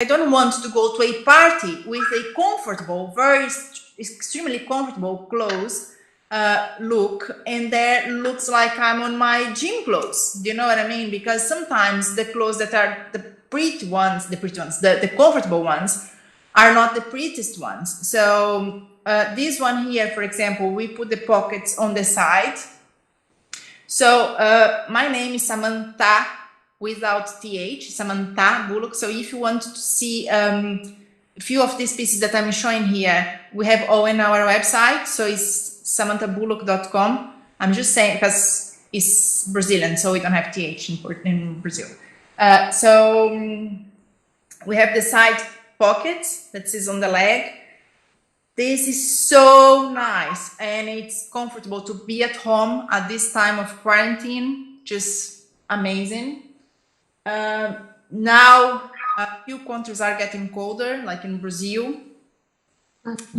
I don't want to go to a party with a comfortable, very extremely comfortable clothes look, and there looks like I'm on my gym clothes. Do you know what I mean? Because sometimes the clothes that are the the comfortable ones are not the prettiest ones. So this one here, for example, we put the pockets on the side. So my name is Samanta without TH, Samanta Bullock. So if you want to see a few of these pieces that I'm showing here, we have all in our website. So it's samantabullock.com. I'm just saying because it's Brazilian, so we don't have TH in Brazil. We have the side pockets that is on the leg. This is so nice, and it's comfortable to be at home at this time of quarantine. Just amazing. Now, a few countries are getting colder, like in Brazil,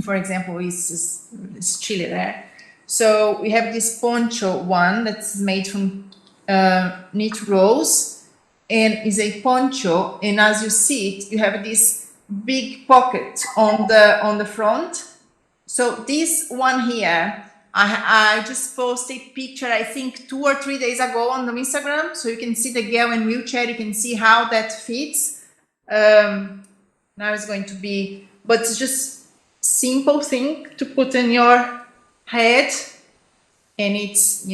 for example, it's chilly there. So we have this poncho one that's made from knit rose, and is a poncho. And as you see it, you have this big pocket on the front. So this one here, I just posted a picture, I think 2 or 3 days ago on the Instagram. So you can see the girl in wheelchair, you can see how that fits. Now it's going to be, but it's just simple thing to put in your head, and it's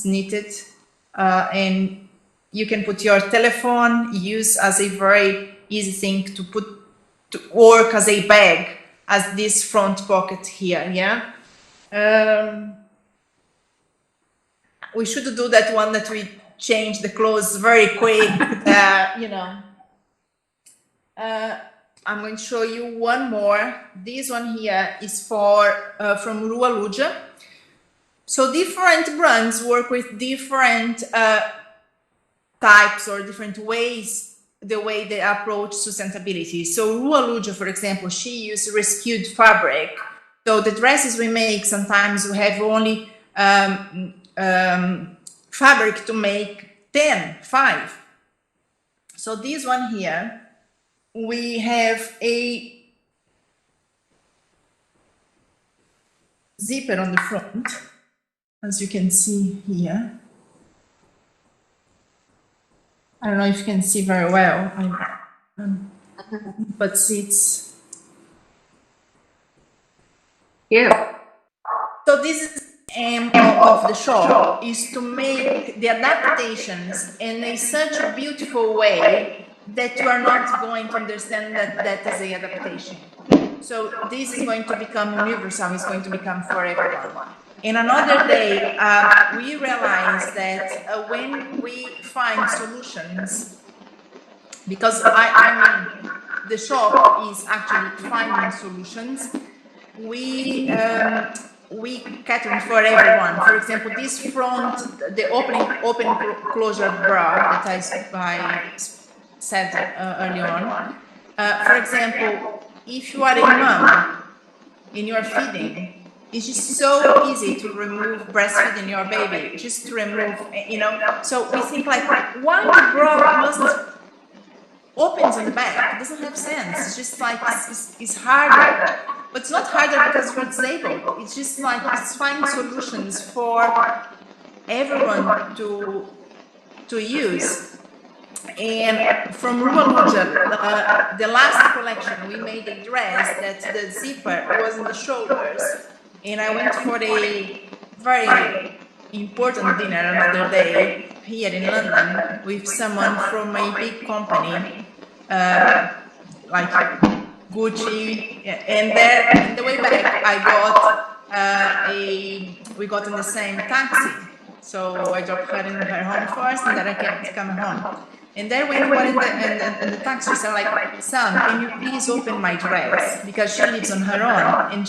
knitted, and you can put your telephone, use as a very easy thing to put to work as a bag, as this front pocket here. We should do that one that we change the clothes very quick. I'm going to show you one more. This one here is from Rua Luja. So different brands work with different types or different ways, the way they approach sustainability. So Rua Luja, for example, she used rescued fabric. So the dresses we make, sometimes we have only fabric to make 5. So this one here, we have a zipper on the front, as you can see here. I don't know if you can see very well, but it's So this is the aim of the shop, is to make the adaptations in such a beautiful way that you are not going to understand that is an adaptation. So this is going to become universal, it's going to become for everyone. In another day, we realized that when we find solutions, because I mean, the shop is actually finding solutions, we cater for everyone. For example, this front, the open closure bra that I said earlier on. For example, if you are a mom and you are feeding, it's just so easy to remove breastfeeding your baby, just to remove, So we think like, why the bra must opens on the back? It doesn't have sense. It's just like, it's harder. But it's not harder because you're disabled. It's just like, it's finding solutions for everyone to use. And from Rua Luja, the last collection, we made a dress that the zipper was in the shoulders. And I went for a very important dinner another day here in London with someone from a big company, like Gucci. And there, on the way back, we got in the same taxi. So I dropped her in her home first, and then I came to come home. And then when we were in the taxi, she said, like, "Son, can you please open my dress?" Because she lives on her own, and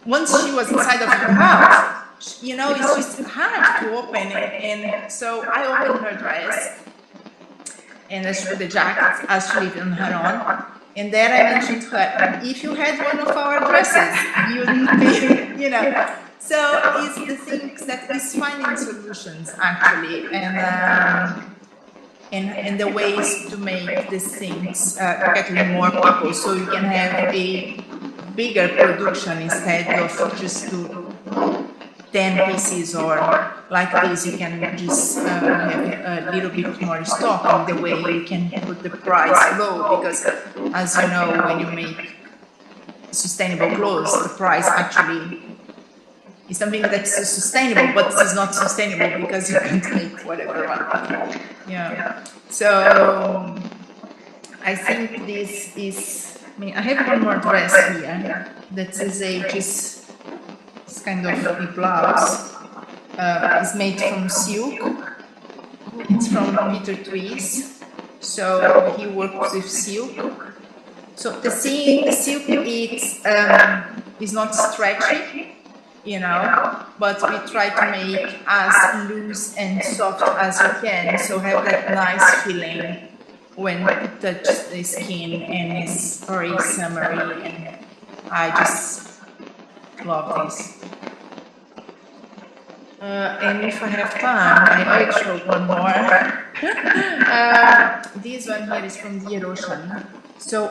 once she was inside of her house, it's just hard to open it. And so I opened her dress, and I put the jacket as she lived on her own. And then I mentioned to her, if you had one of our dresses, you'd be, So it's the things that is finding solutions, actually. And and the ways to make these things cater more people, so you can have a bigger production instead of just do 10 pieces, or like this, you can just have a little bit more stock, and the way you can put the price low, because as you know, when you make sustainable clothes, the price actually is something that's sustainable, but it's not sustainable because you can't make whatever you want. Yeah. So I think this is, I mean, I have one more dress here that is just this kind of a blouse. It's made from silk. It's from Peter Twiss. So he works with silk. So the silk is not stretchy, you know, but we try to make as loose and soft as we can, so have that nice feeling when it touches the skin, and it's very summery, and I just love this. And if I have time, I might show one more. This one here is from the Ocean. So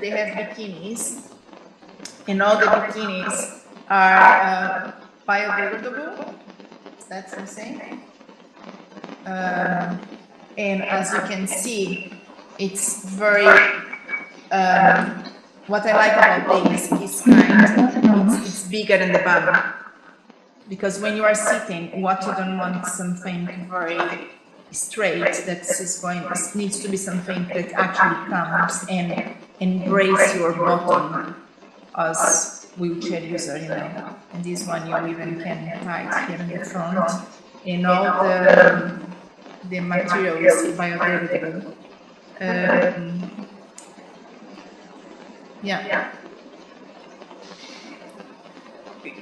they have bikinis, and all the bikinis are biodegradable. That's the same. And as you can see, it's very. What I like about this is it's bigger than the bum. Because when you are sitting, what you don't want something very straight that is going, needs to be something that actually comes and embrace your bottom as wheelchair user, you know. And this one you even can tie here in the front. And all the material is biodegradable. Yeah.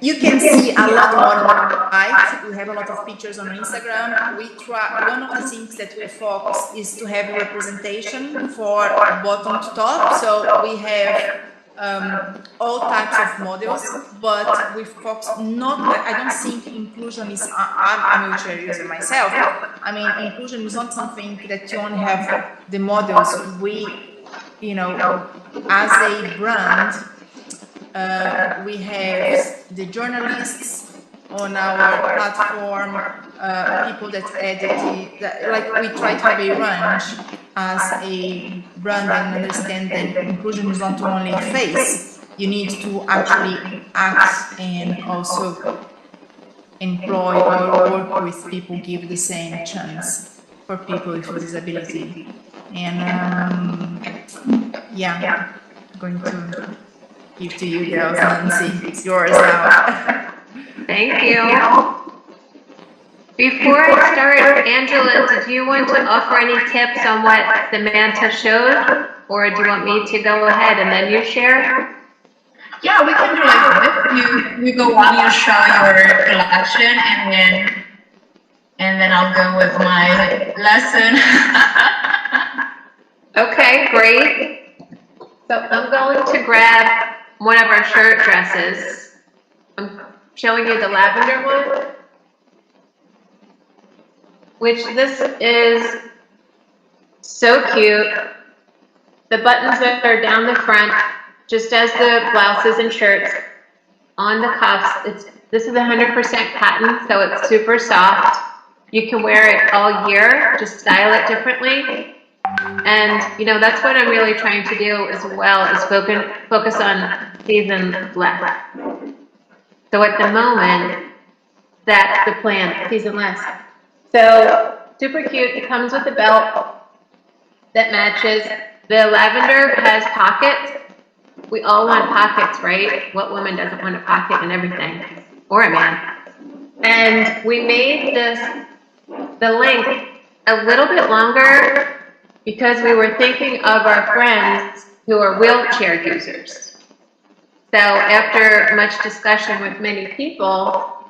You can see a lot more on the site. We have a lot of pictures on Instagram. We try, one of the things that we focus is to have representation for bottom to top. So we have all types of models, but we focus not, I don't think inclusion is, I'm a wheelchair user myself. I mean, inclusion is not something that you only have the models. We, you know, as a brand, we have the journalists on our platform, people that edit, like we try to have a range as a brand and understand that inclusion is not only a face. You need to actually act and also employ or work with people, give the same chance for people with disability. And yeah, I'm going to give to you, girls. Nancy, it's yours now. Thank you. Before I start, Angela, did you want to offer any tips on what Samanta showed, or do you want me to go ahead and then you share? Yeah, we can do like this. You go on, you show your collection, and then I'll go with my lesson. Okay, great. So I'm going to grab one of our shirt dresses. I'm showing you the lavender one, which this is so cute. The buttons that are down the front, just as the blouses and shirts. On the cuffs, this is 100% cotton, so it's super soft. You can wear it all year, just style it differently. And, you know, that's what I'm really trying to do as well, is focus on seasonless. So at the moment, that's the plan, seasonless. So super cute. It comes with a belt that matches. The lavender has pockets. We all want pockets, right? What woman doesn't want a pocket in everything? Or a man. And we made the length a little bit longer because we were thinking of our friends who are wheelchair users. So after much discussion with many people,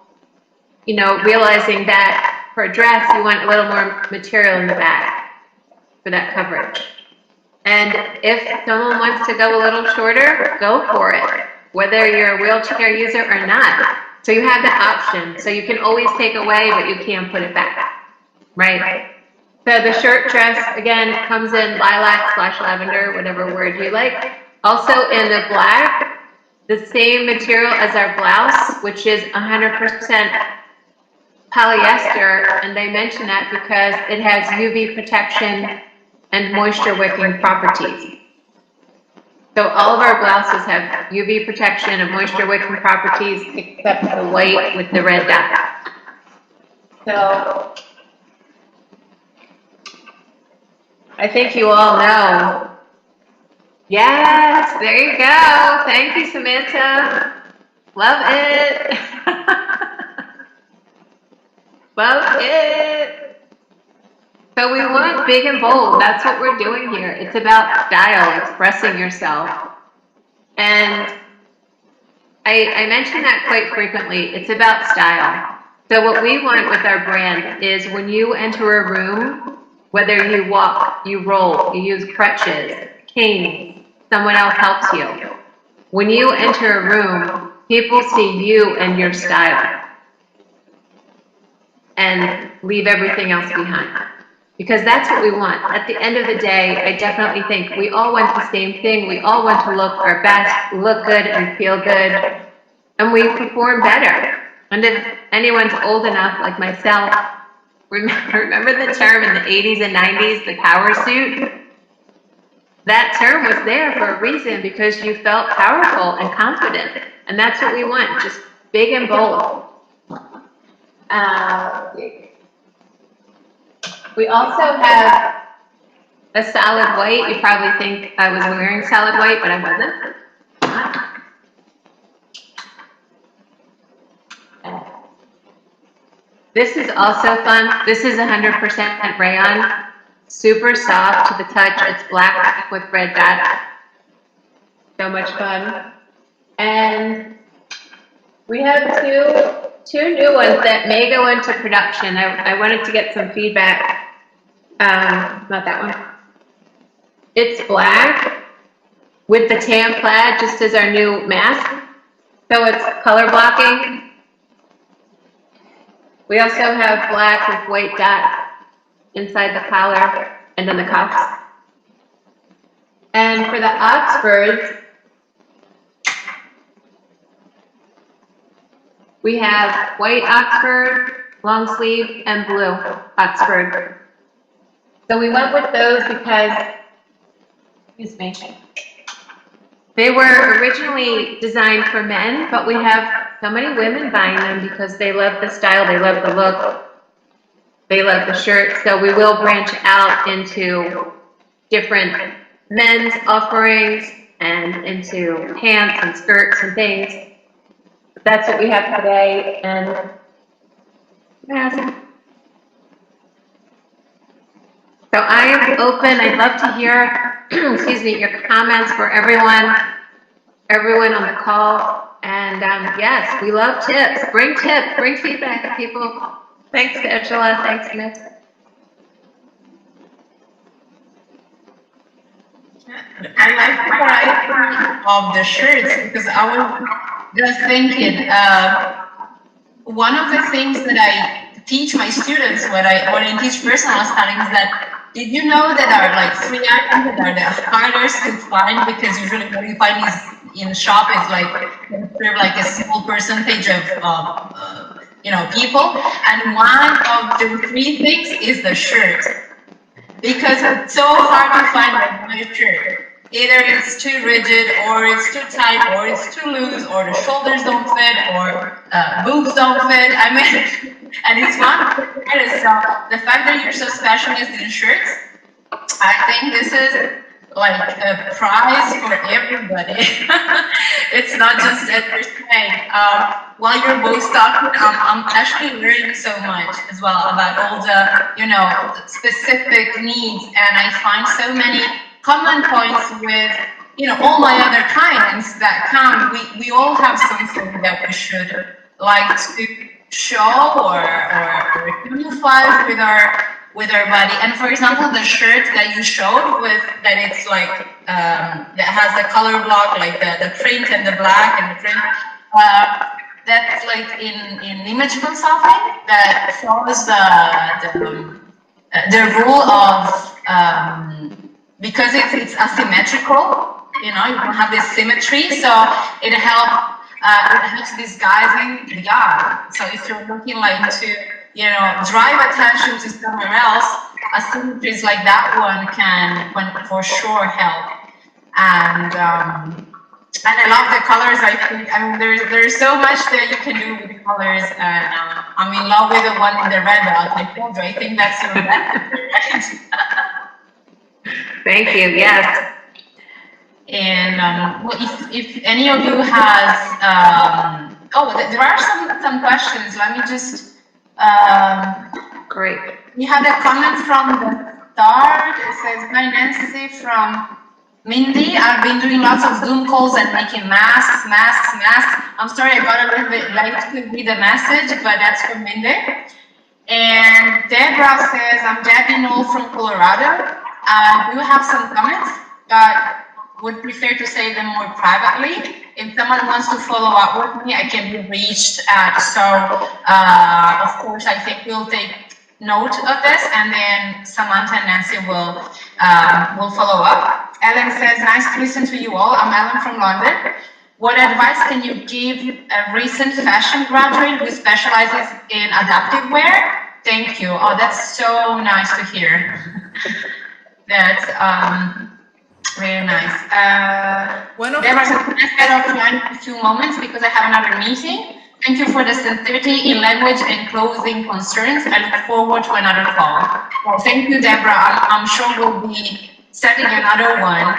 you know, realizing that for a dress, you want a little more material in the back for that coverage. And if someone wants to go a little shorter, go for it, whether you're a wheelchair user or not. So you have the option. So you can always take away, but you can't put it back, right? So the shirt dress, again, comes in lilac/lavender, whatever word you like. Also in the black, the same material as our blouse, which is 100% polyester, and they mention that because it has UV protection and moisture wicking properties. So all of our blouses have UV protection and moisture wicking properties, except the white with the red dot. So I think you all know. Yes, there you go. Thank you, Samantha. Love it. Love it. So we want big and bold. That's what we're doing here. It's about style, expressing yourself. And I mention that quite frequently. It's about style. So what we want with our brand is when you enter a room, whether you walk, you roll, you use crutches, canes, someone else helps you. When you enter a room, people see you and your style and leave everything else behind. Because that's what we want. At the end of the day, I definitely think we all want the same thing. We all want to look our best, look good and feel good, and we perform better. And if anyone's old enough, like myself, remember the term in the 80s and 90s, the power suit? That term was there for a reason, because you felt powerful and confident. And that's what we want, just big and bold. We also have a solid white. You probably think I was wearing solid white, but I wasn't. This is also fun. This is 100% rayon. Super soft to the touch. It's black with red dots. So much fun. And we have two new ones that may go into production. I wanted to get some feedback. Not that one. It's black with the tan plaid, just as our new mask. So it's color blocking. We also have black with white dots inside the collar and then the cuffs. And for the Oxfords, we have white Oxford, long sleeve, and blue Oxford. So we went with those because, excuse me, they were originally designed for men, but we have so many women buying them because they love the style, they love the look, they love the shirt. So we will branch out into different men's offerings and into pants and skirts and things. That's what we have today. And yeah. So I am open. I'd love to hear, excuse me, your comments for everyone on the call. And yes, we love tips. Bring feedback, people. Thanks, Angela. Thanks, Miss. I like the variety of the shirts, because I was just thinking, one of the things that I teach my students when I teach personal styling is that, did you know that there are like 3 items that are the hardest to find, because usually what you find is in shop is like a small percentage of people, and one of the 3 things is the shirt, because it's so hard to find a good shirt. Either it's too rigid, or it's too tight, or it's too loose, or the shoulders don't fit, or boobs don't fit. I mean, and it's fun. So the fact that you're so specialist in shirts, I think this is like a prize for everybody. It's not just that you're saying. While you're both talking, I'm actually learning so much as well about all the specific needs, and I find so many common points with all my other clients that come. We all have something that we should like to show or unify with our body. And for example, the shirt that you showed with that, it's like that has the color block, like the print and the black and the print. That's like in image consulting that follows the rule of because it's asymmetrical, you know, you don't have this symmetry, so it helps disguising the eye. So if you're looking like to, you know, drive attention to somewhere else, asymmetries like that one can for sure help. And I love the colors. I think, I mean, there's so much that you can do with the colors, and I'm in love with the one with the red dot. I told you, I think that's your red, right? Thank you. Yes. And well, if any of you has, there are some questions. Let me just. Great. We had a comment from the start. It says, "Hi Nancy from Mindy. I've been doing lots of Zoom calls and making masks. I'm sorry I got a little bit late to read the message, but that's from Mindy." And Deborah says, "I'm Debbie Knoll from Colorado. We will have some comments, but would prefer to say them more privately. If someone wants to follow up with me, I can be reached at, of course, I think we'll take note of this, and then Samantha and Nancy will follow up." Ellen says, "Nice to listen to you all. I'm Ellen from London. What advice can you give a recent fashion graduate who specializes in adaptive wear?" Thank you. Oh, that's so nice to hear. That's very nice. Deborah says, "Can I set off in a few moments because I have another meeting? Thank you for the sincerity in language and closing concerns. I look forward to another call." Well, thank you, Deborah. I'm sure we'll be setting another one.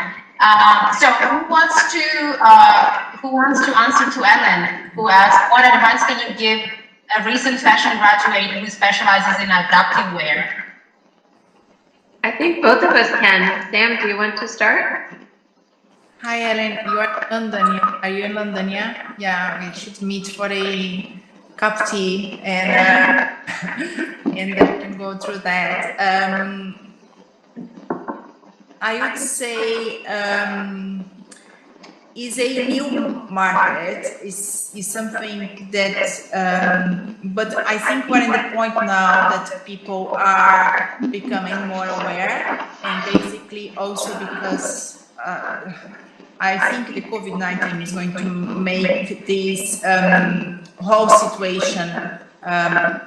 So who wants to answer to Ellen, who asked, what advice can you give a recent fashion graduate who specializes in adaptive wear? I think both of us can. Sam, do you want to start? Hi, Ellen. You are in London. Are you in London? Yeah. Yeah. We should meet for a cup of tea, and and then we can go through that. I would say is a new market, is something that, but I think we're in the point now that people are becoming more aware, and basically also because I think the COVID-19 is going to make this whole situation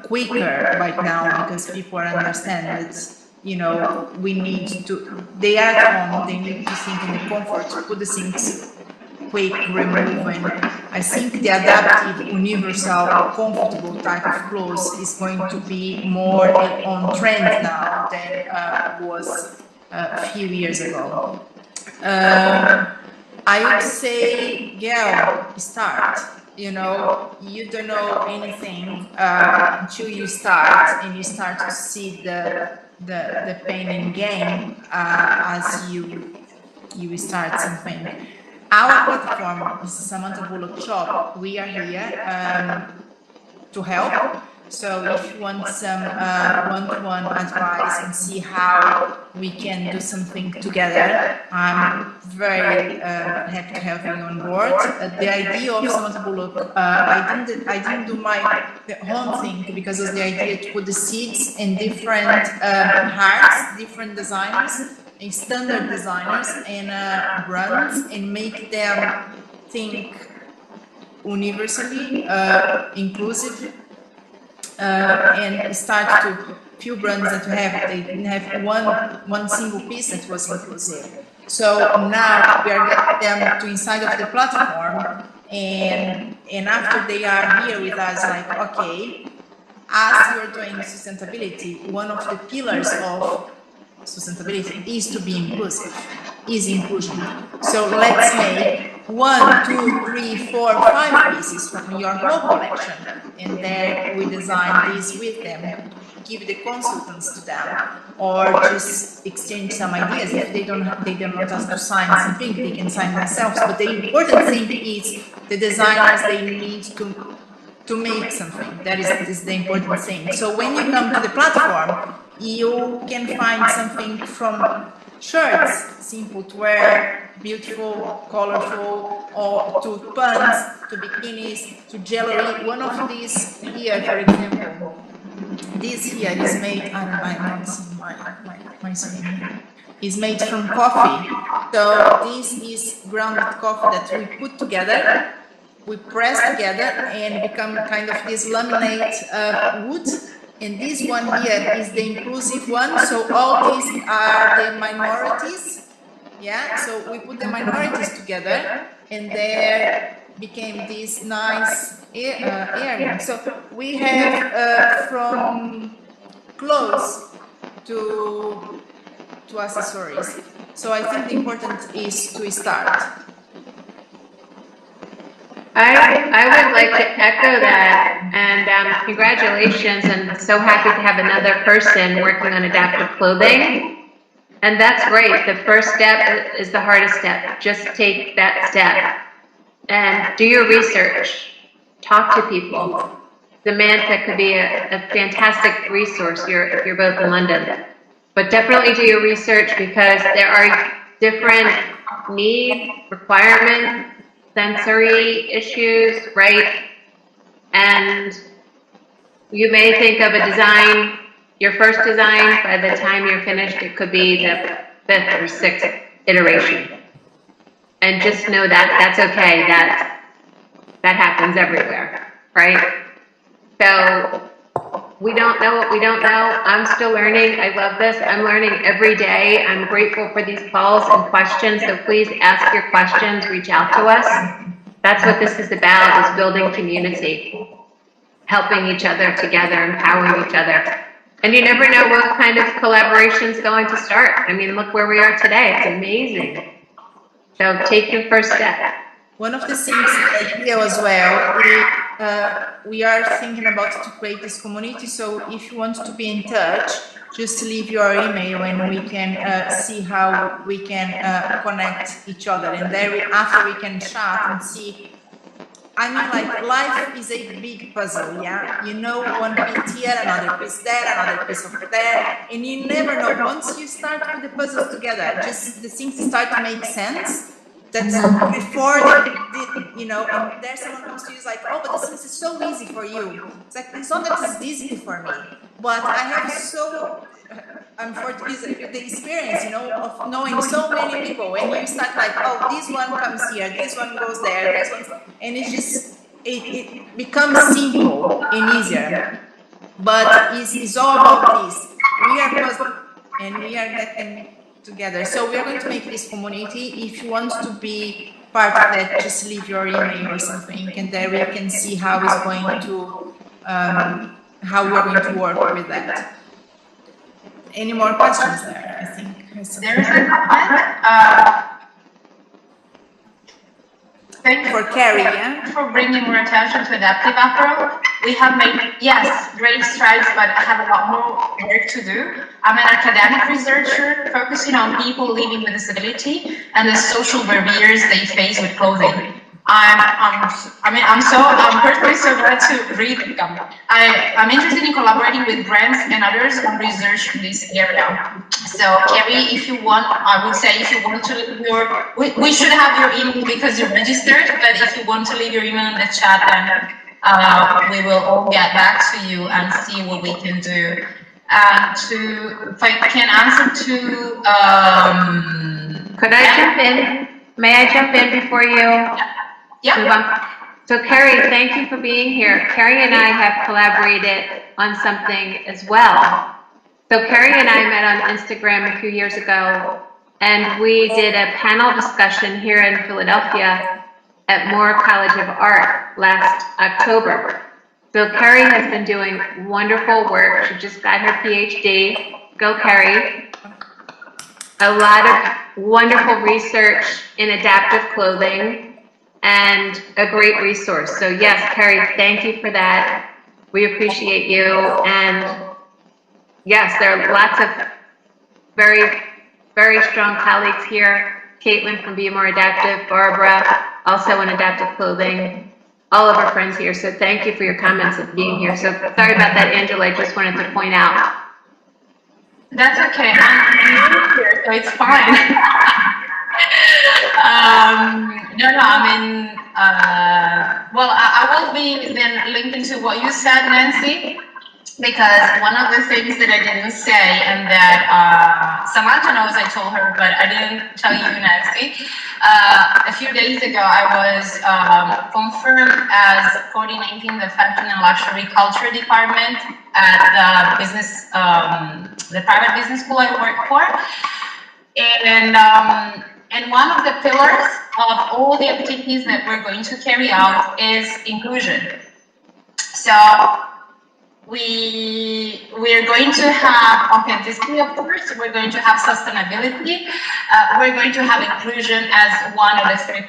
quicker right now, because people understand that, you know, we need to, they are at home, they need to think in the comfort to put the things quick, remove, and I think the adaptive, universal, comfortable type of clothes is going to be more on trend now than was a few years ago. I would say, girl, start. You know, you don't know anything until you start, and you start to see the pain and gain as you start something. Our platform is Samanta Bullock Shop. We are here to help. So if you want some one-to-one advice and see how we can do something together, I'm very happy to have you on board. The idea of Samanta Bullock, I didn't do my own thing, because it was the idea to put the seeds in different hearts, different designers, and standard designers and brands, and make them think universally inclusive. And start to few brands that they didn't have one single piece that was inclusive. So now we are getting them to inside of the platform, and after they are here with us, like, okay, as you're doing sustainability, one of the pillars of sustainability is to be inclusive, is inclusion. So let's make 1, 2, 3, 4, 5 pieces from your whole collection, and then we design this with them, give the consultants to them, or just exchange some ideas. If they don't want us to sign something, they can sign themselves. But the important thing is the designers, they need to make something. That is the important thing. So when you come to the platform, you can find something from shirts, simple to wear, beautiful, colorful, or to pants, to bikinis, to jewelry. One of these here, for example, this here is made, I'm not seeing my screen, is made from coffee. So this is grounded coffee that we put together, we press together and become kind of this laminate wood. And this one here is the inclusive one. So all these are the minorities. Yeah, so we put the minorities together and there became this nice earring. So we have from clothes to accessories. So I think the important is to start. I would like to echo that, and congratulations, and so happy to have another person working on adaptive clothing. And that's great. The first step is the hardest step. Just take that step and do your research. Talk to people. Samanta could be a fantastic resource if you're both in London. But definitely do your research because there are different needs, requirements, sensory issues, right? And you may think of a design, your first design, by the time you're finished, it could be the 5th or 6th iteration. And just know that that's okay, that happens everywhere, right? So we don't know what we don't know. I'm still learning. I love this. I'm learning every day. I'm grateful for these calls and questions. So please ask your questions, reach out to us. That's what this is about, is building community, helping each other together, empowering each other. And you never know what kind of collaboration is going to start. I mean, look where we are today. It's amazing. So take your first step. One of the things here as well is we are thinking about to create this community. So if you want to be in touch, just leave your email and we can see how we can connect each other. And then after we can chat and see. I mean, like, life is a big puzzle, yeah? You know, one piece here, another piece there, another piece over there, and you never know. Once you start put the puzzles together, just the things start to make sense. That's before you know, and there's someone who comes to you is like, oh, but this is so easy for you. It's like, it's not that it's easy for me, but I have so, unfortunately, the experience, you know, of knowing so many people, and you start like, oh, this one comes here, this one goes there, this one, and it's just, it becomes simple and easier. But it's all about this. We are puzzled and we are getting together. So we are going to make this community. If you want to be part of that, just leave your email or something, and then we can see how it's going to, how we are going to work with that. Any more questions there? I think there's a comment. Thank you for Carrie, yeah? for bringing more attention to adaptive apparel. We have made, yes, great strides, but I have a lot more work to do. I'm an academic researcher focusing on people living with disability and the social barriers they face with clothing. I'm personally so glad to read them. I'm interested in collaborating with brands and others on research in this area. So, Carrie, if you want, I would say if you want to leave your, we should have your email because you're registered, but if you want to leave your email in the chat, then we will all get back to you and see what we can do. If I can answer to, could I jump in? May I jump in before you? Yeah. So Carrie, thank you for being here. Carrie and I have collaborated on something as well. So Carrie and I met on Instagram a few years ago, and we did a panel discussion here in Philadelphia at Moore College of Art last October. So Carrie has been doing wonderful work. She just got her PhD. Go Carrie. A lot of wonderful research in adaptive clothing and a great resource. So yes, Carrie, thank you for that. We appreciate you. And yes, there are lots of very, very strong colleagues here. Caitlin from Be More Adaptive, Barbara, also in adaptive clothing, all of our friends here. So thank you for your comments and being here. So sorry about that, Angela. I just wanted to point out. That's okay. I'm new here, so it's fine. No, I mean, well, I will be then linked into what you said, Nancy. because one of the things that I didn't say and that Samantha knows I told her, but I didn't tell you, Nancy. A few days ago, I was confirmed as coordinating the fashion and luxury culture department at the business, the private business school I work for. And one of the pillars of all the activities that we're going to carry out is inclusion. So we're going to have authenticity, of course. We're going to have sustainability. We're going to have inclusion as one of the three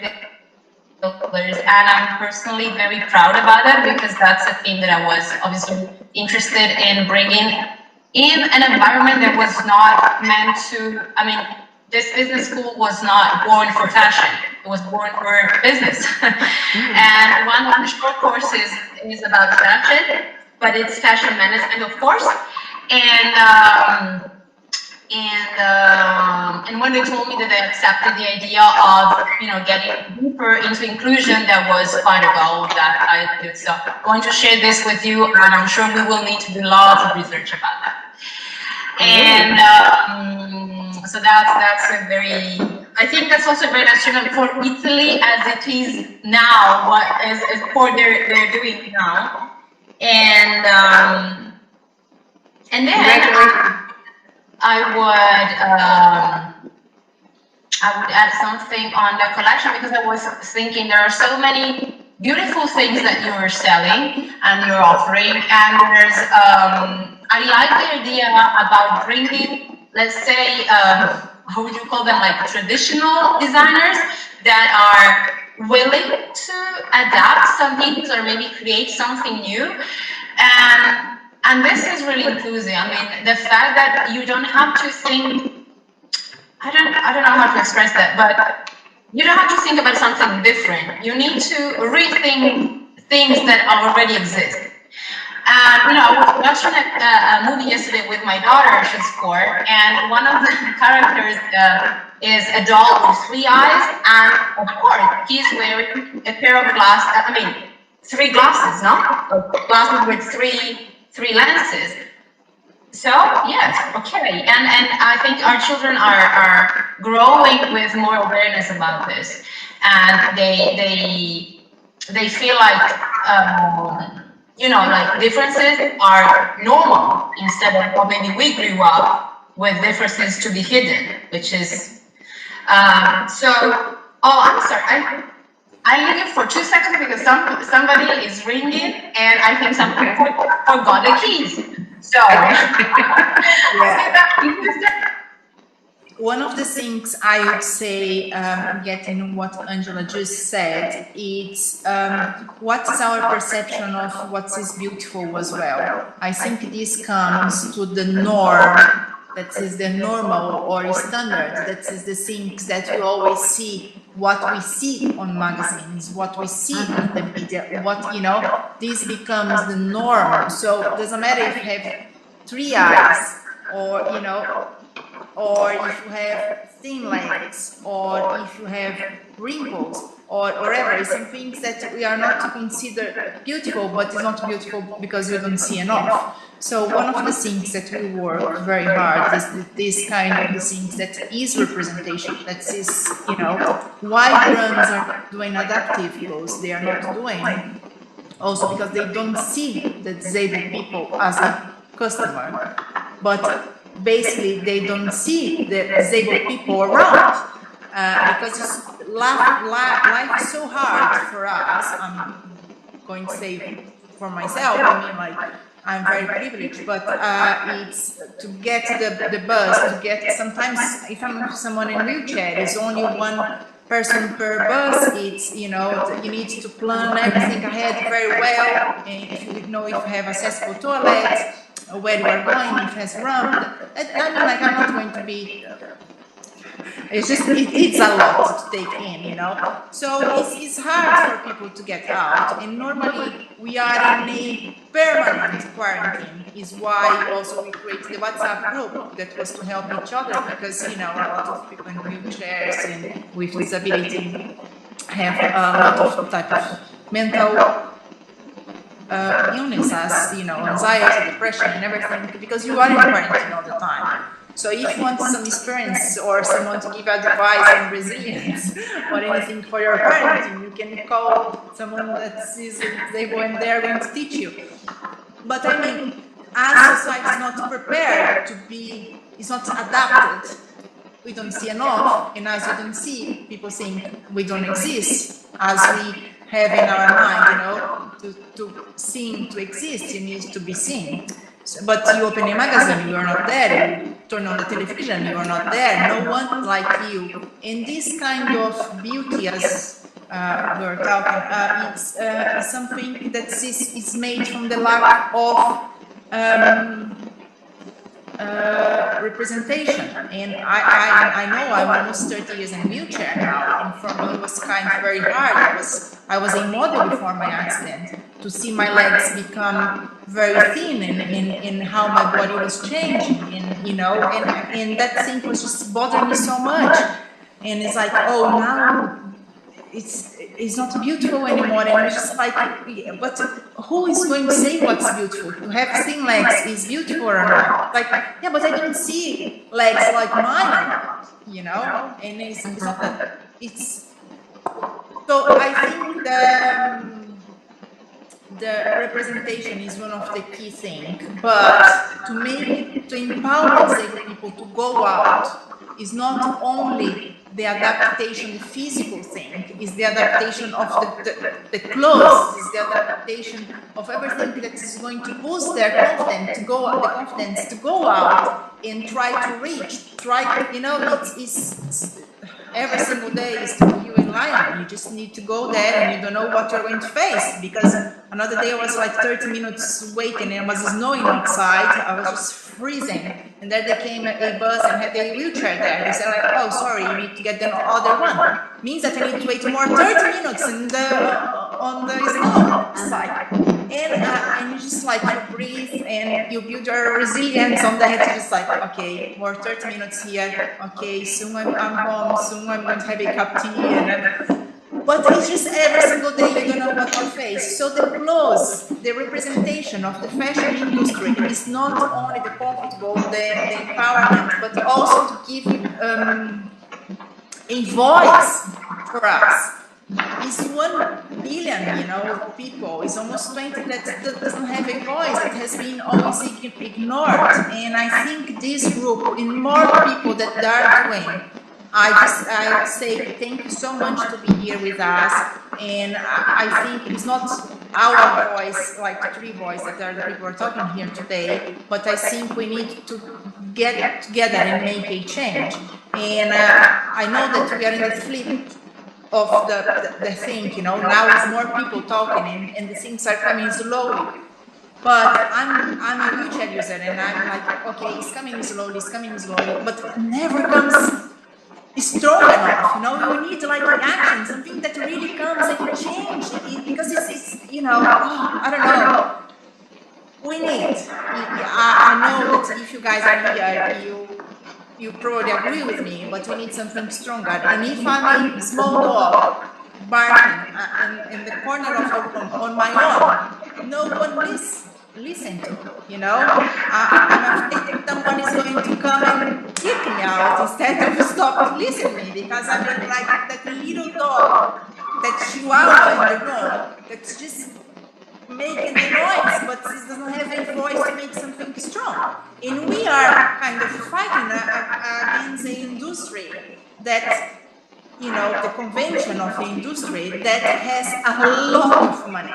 pillars, and I'm personally very proud about that because that's a theme that I was obviously interested in bringing in an environment that was not meant to. I mean, this business school was not born for fashion; it was born for business. And one of the short courses is about fashion. But it's fashion management, of course. And when they told me that they accepted the idea of, getting deeper into inclusion, that was quite a goal that I did. So I'm going to share this with you, and I'm sure we will need to do lots of research about that. And so that's a very, I think that's also very national for Italy as it is now, as for they're doing now. And then I would add something on the collection because I was thinking there are so many beautiful things that you're selling and you're offering, and there's I like the idea about bringing, let's say, how would you call them, like traditional designers that are willing to adapt some things or maybe create something new. And this is really inclusive. I mean, the fact that you don't have to think, I don't know how to express that, but you don't have to think about something different. You need to rethink things that already exist. And I was watching a movie yesterday with my daughter. She's 4, and one of the characters is a doll with 3 eyes, and of course he's wearing a pair of glasses. I mean, 3 glasses, no? Glasses with three lenses. So yes, okay, and I think our children are growing with more awareness about this, and they feel like. Like differences are normal instead of how maybe we grew up with differences to be hidden, which is, I'm sorry, I leave it for 2 seconds because somebody is ringing and I think somebody forgot the keys. So, one of the things I would say, getting what Angela just said, it's what is our perception of what is beautiful as well. I think this comes to the norm, that is the normal or standard, that is the things that we always see, what we see on magazines, what we see in the media, this becomes the norm. So it doesn't matter if you have 3 eyes or if you have thin legs, or if you have wrinkles, or whatever. Some things that we are not to consider beautiful, but it's not beautiful because we don't see enough. So one of the things that we work very hard is this kind of the things that is representation. That is, why brands are doing adaptive clothes, they are not doing. Also because they don't see the disabled people as a customer, but basically they don't see the disabled people around, because life is so hard for us. I'm going to say for myself, I'm very privileged, but it's to get the bus, to get, sometimes if I'm someone in a wheelchair, it's only one person per bus. It's, you need to plan everything ahead very well, and if you have accessible toilets, where you are going, if it has ramp. I'm not going to be, it's just, it's a lot to take in, So it's hard for people to get out, and normally we are in a permanent quarantine, is why also we created the WhatsApp group that was to help each other, because, a lot of people in wheelchairs and with disability have a lot of type of mental illness as, you know, anxiety, depression, and everything, because you are in parenting all the time. So if you want some experience or someone to give advice on resilience or anything for your parenting, you can call someone that is able and they're going to teach you. But I mean, as society is not prepared to be, it's not adapted, we don't see enough, and as you don't see, people think we don't exist, as we have in our mind, you know, to seem to exist, you need to be seen. So, but you open a magazine, you are not there. You turn on the television, you are not there. No one like you. And this kind of beauty, as we're talking, it's something that is made from the lack of representation. And I know I'm almost 30 years in a wheelchair now, and for me it was kind of very hard. I was a model before my accident, to see my legs become very thin and how my body was changing, and you know, and that thing was just bothering me so much. And it's like, oh, now it's not beautiful anymore, and it's just like, but who is going to say what's beautiful? To have thin legs is beautiful or not? Like, yeah, but I don't see legs like mine, you know. And it's not that it's. So I think the representation is one of the key things, but to empower disabled people to go out is not only the adaptation, the physical thing, is the adaptation of the clothes, is the adaptation of everything that is going to boost their confidence to go out and try to reach, you know, it's every single day is to put you in line. You just need to go there, and you don't know what you're going to face, because another day I was like 30 minutes waiting, and it was snowing outside. I was just freezing, and then there came a bus and had a wheelchair there. They said like, oh, sorry, you need to get the other one. Means that I need to wait more 30 minutes on the snow side. And you just like, you breathe and you build your resilience on that. You're just like, okay, more 30 minutes here. Okay, soon I'm home. Soon I'm going to have a cup of tea. But it's just every single day you don't know what to face. So the clothes, the representation of the fashion industry is not only the comfortable, the empowerment, but also to give a voice for us. It's 1 billion, you know, people. It's almost 20 that doesn't have a voice, that has been always ignored. And I think this group, and more people that are doing, I say thank you so much to be here with us. And I think it's not our voice, like the three voices that are the people who are talking here today, but I think we need to get together and make a change. And I know that we are in the flip of the thing, you know, now it's more people talking, and the things are coming slowly. But I'm a wheelchair user, and I'm like, okay, it's coming slowly, but it never comes strong enough, you know. We need like action, something that really comes and change, because it's you know, I don't know. We need. I know that if you guys are here, you probably agree with me, but we need something stronger. And if I'm a small dog barking in the corner of the room on my own, no one listen to, you know. I'm afraid that someone is going to come and kick me out instead of stop listening, because I'm like that little dog, that chihuahua in the room, that's just making the noise, but it doesn't have a voice to make something strong. And we are kind of fighting against the industry that, you know, the convention of the industry that has a lot of money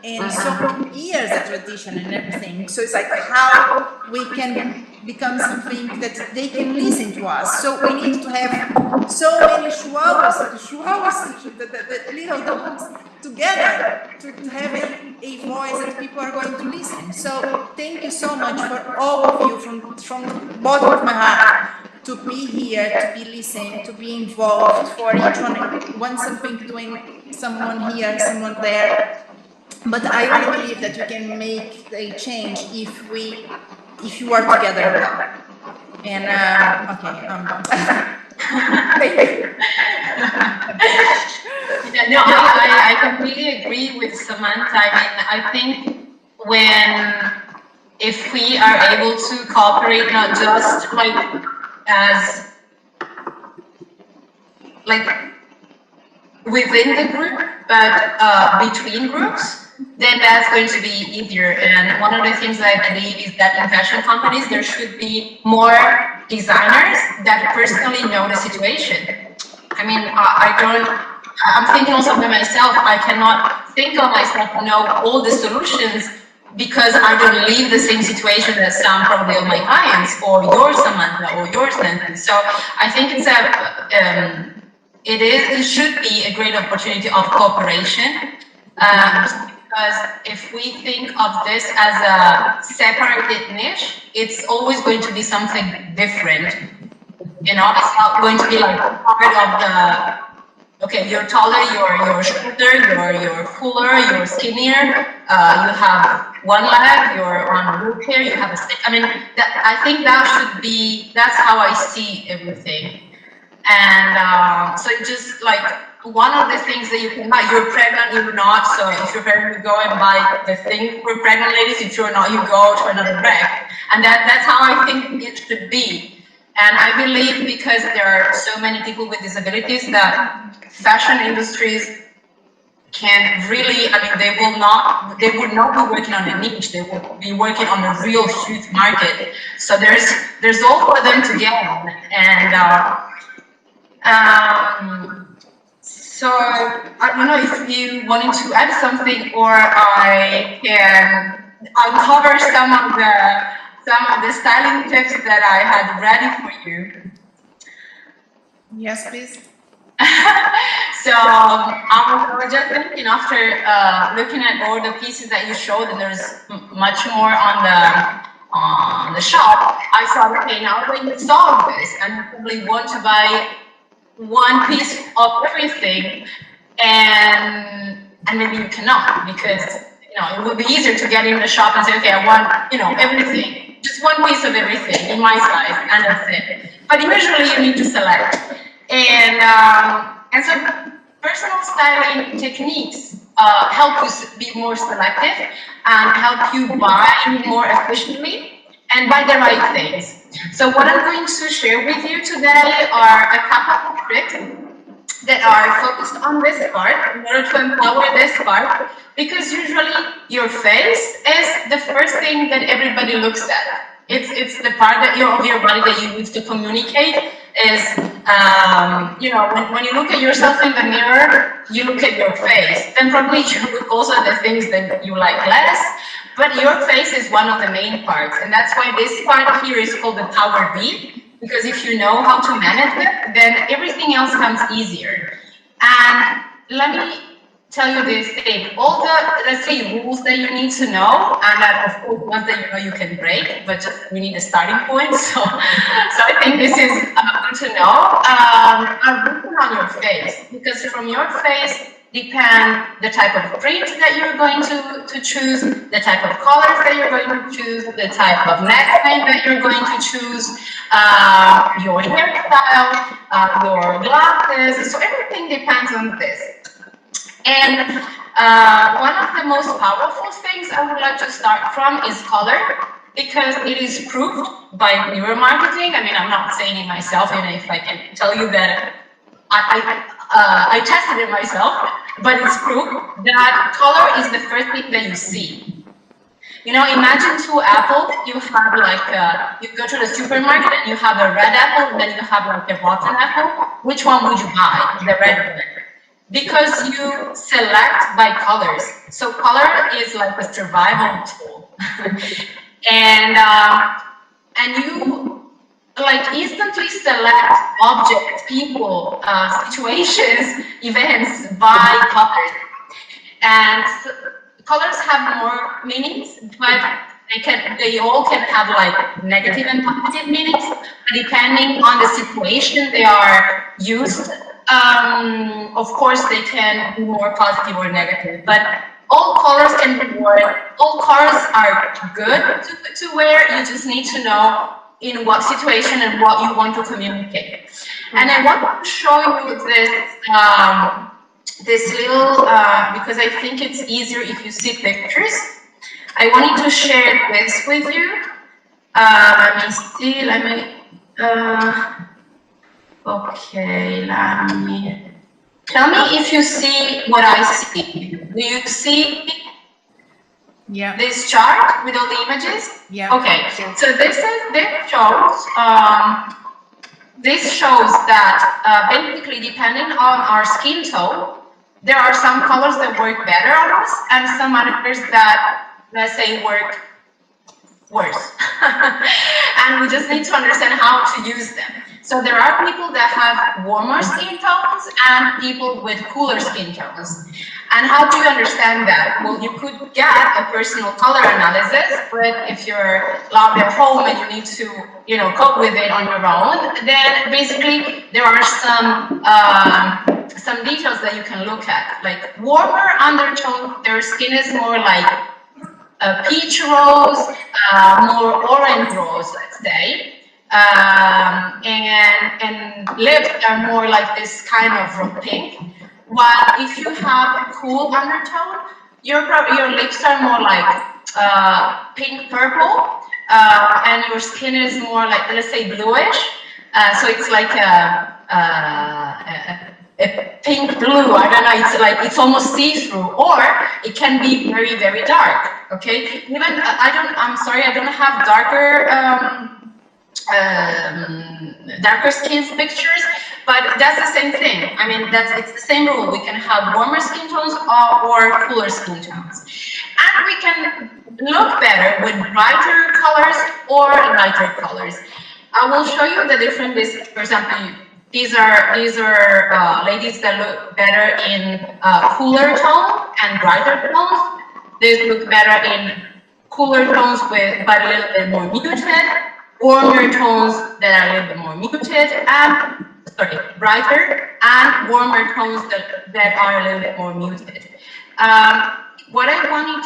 and so many years of tradition and everything. So it's like how we can become something that they can listen to us. So we need to have so many chihuahuas, the little dogs together to have a voice that people are going to listen. So thank you so much for all of you from the bottom of my heart to be here, to be listening, to be involved, for each one something doing, someone here, someone there. But I really believe that we can make a change if you are together. And okay, I'm done. Yeah, no, I completely agree with Samantha. I mean, I think if we are able to cooperate, not just as within the group, but between groups, then that's going to be easier. And one of the things that I believe is that in fashion companies, there should be more designers that personally know the situation. I mean, I'm thinking also by myself, I cannot think of myself know all the solutions because I don't live the same situation as some probably of my clients or yours, Samantha, or yours, Nancy. So I think it should be a great opportunity of cooperation. Because if we think of this as a separated niche, it's always going to be something different. You know, it's not going to be like part of the, okay, you're taller, you're shorter, you're fuller, you're skinnier, you have one leg, you're on a wheelchair, you have a stick. I mean, I think that's how I see everything. And so it's just like one of the things that you can buy, you're pregnant, you're not, so if you're pregnant, you go and buy the thing for pregnant ladies, if you're not, you go to another rack. And that's how I think it should be. And I believe because there are so many people with disabilities that fashion industries can really, I mean, they would not be working on a niche, they would be working on a real huge market. So there's all for them to get on. And so I don't know if you wanted to add something, or I can uncover some of the styling tips that I had ready for you. Yes, please. So I was just thinking after looking at all the pieces that you showed, and there's much more on the shop. I thought, okay, now when you solve this, and you probably want to buy one piece of everything, and maybe you cannot, because it would be easier to get in the shop and say, okay, I want everything, just one piece of everything in my size, and that's it. But usually you need to select, and so personal styling techniques help you be more selective and help you buy more efficiently and buy the right things. So what I'm going to share with you today are a couple of tricks that are focused on this part in order to empower this part, because usually your face is the first thing that everybody looks at. It's the part of your body that you use to communicate. Is when you look at yourself in the mirror, you look at your face. Then probably you look also at the things that you like less. But your face is one of the main parts, and that's why this part here is called the power B, because if you know how to manage it, then everything else comes easier. And let me tell you this thing, all the 3 rules that you need to know, and that of course ones that you can break, but just we need a starting point. So I think this is good to know. Are written on your face, because from your face depend the type of print that you're going to choose, the type of colors that you're going to choose, the type of neckline that you're going to choose, your hairstyle, your glasses. So everything depends on this. And one of the most powerful things I would like to start from is color, because it is proved by neuromarketing. I mean, I'm not saying it myself, and if I can tell you that I tested it myself, but it's proof that color is the first thing that you see. Imagine 2 apples. You have you go to the supermarket and you have a red apple, and then you have a rotten apple. Which one would you buy? The red one. Because you select by colors. So color is like a survival tool. and you instantly select objects, people, situations, events by colors. And colors have more meanings, but they all can have negative and positive meanings, depending on the situation they are used. Of course, they can be more positive or negative, but all colors can be worn. All colors are good to wear. You just need to know in what situation and what you want to communicate. And I want to show you this, this little, because I think it's easier if you see pictures. I wanted to share this with you. Let me see, okay, tell me if you see what I see. Do you see this chart with all the images? Yeah. Okay, so this shows that basically depending on our skin tone, there are some colors that work better on us and some others that, let's say, work worse. And we just need to understand how to use them. So there are people that have warmer skin tones and people with cooler skin tones. And how do you understand that? Well, you could get a personal color analysis, but if you're locked at home and you need to, you know, cope with it on your own, then basically there are some details that you can look at. Like warmer undertone, their skin is more like peach rose, more orange rose, let's say. And lips are more like this kind of pink. While if you have a cool undertone, your lips are more like pink purple, and your skin is more like, let's say, bluish. So it's like a pink blue. I don't know. It's like it's almost see-through, or it can be very, very dark. Okay. Even I'm sorry, I don't have darker skin pictures, but that's the same thing. I mean, it's the same rule. We can have warmer skin tones or cooler skin tones, and we can look better with brighter colors or lighter colors. I will show you the difference. For example, these are ladies that look better in cooler tone and brighter tones. They look better in cooler tones but a little bit more muted. Warmer tones that are a little bit more muted, and brighter, and warmer tones that are a little bit more muted. What I wanted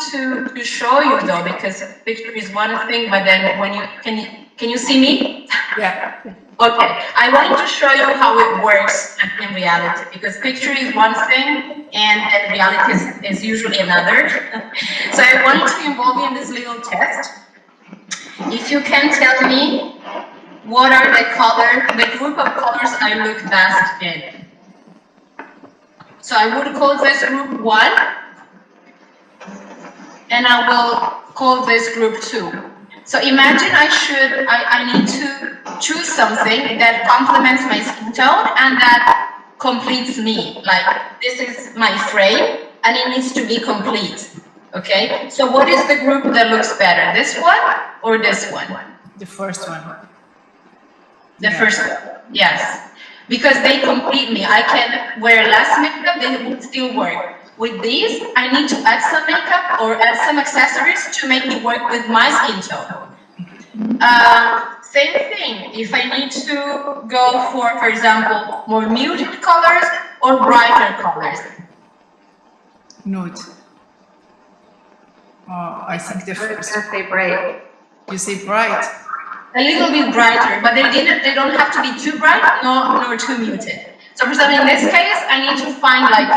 to show you though, because picture is one thing, but then when can you see me? Yeah. Okay, I wanted to show you how it works in reality, because picture is one thing and reality is usually another. So I wanted to involve you in this little test. If you can tell me what are the group of colors I look best in. So I would call this group 1, and I will call this group 2. So imagine I need to choose something that complements my skin tone and that completes me. Like this is my frame and it needs to be complete. Okay, so what is the group that looks better? This one or this one? The first one. The first one, yes. Because they complete me. I can wear less makeup, they would still work. With these, I need to add some makeup or add some accessories to make it work with my skin tone. Same thing, if I need to go for example, more muted colors or brighter colors. Nude. Oh, I think the first. I say bright. You say bright? A little bit brighter, but they don't have to be too bright nor too muted. So for example, in this case, I need to find like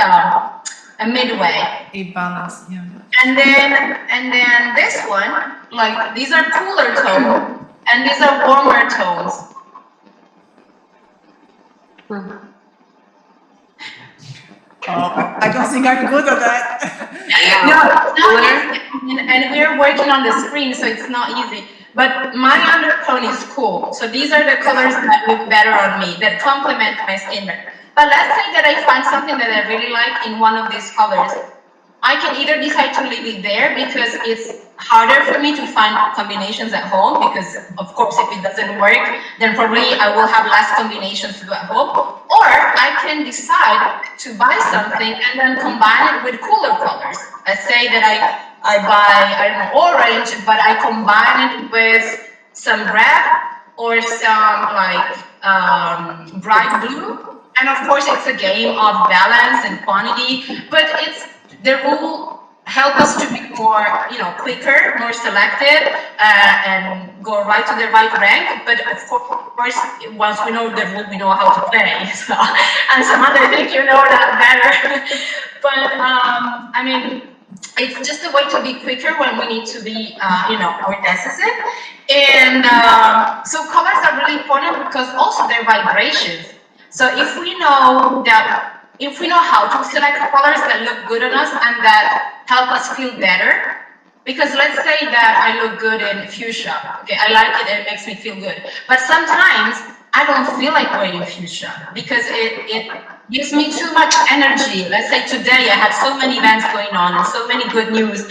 a midway. A balance, yeah. And then this one, like these are cooler tones and these are warmer tones. Oh, I don't think I'm good at that. No, it's not easy. And we're working on the screen, so it's not easy. But my undertone is cool. So these are the colors that look better on me, that complement my skin better. But let's say that I find something that I really like in one of these colors. I can either decide to leave it there because it's harder for me to find combinations at home, because of course if it doesn't work, then probably I will have less combinations to do at home. Or I can decide to buy something and then combine it with cooler colors. Let's say that I buy, I don't know, orange, but I combine it with some red or some like bright blue. And of course it's a game of balance and quantity, but the rule help us to be more, quicker, more selective, and go right to the right rank. But of course, once we know the rule, we know how to play. So, and Samanta, I think you know that better. But I mean, it's just a way to be quicker when we need to be, more decisive. And so colors are really important because also they're vibrations. So if we know how to select colors that look good on us and that help us feel better, because let's say that I look good in fuchsia, okay, I like it, it makes me feel good, but sometimes I don't feel like wearing fuchsia because it gives me too much energy. Let's say today I have so many events going on and so many good news.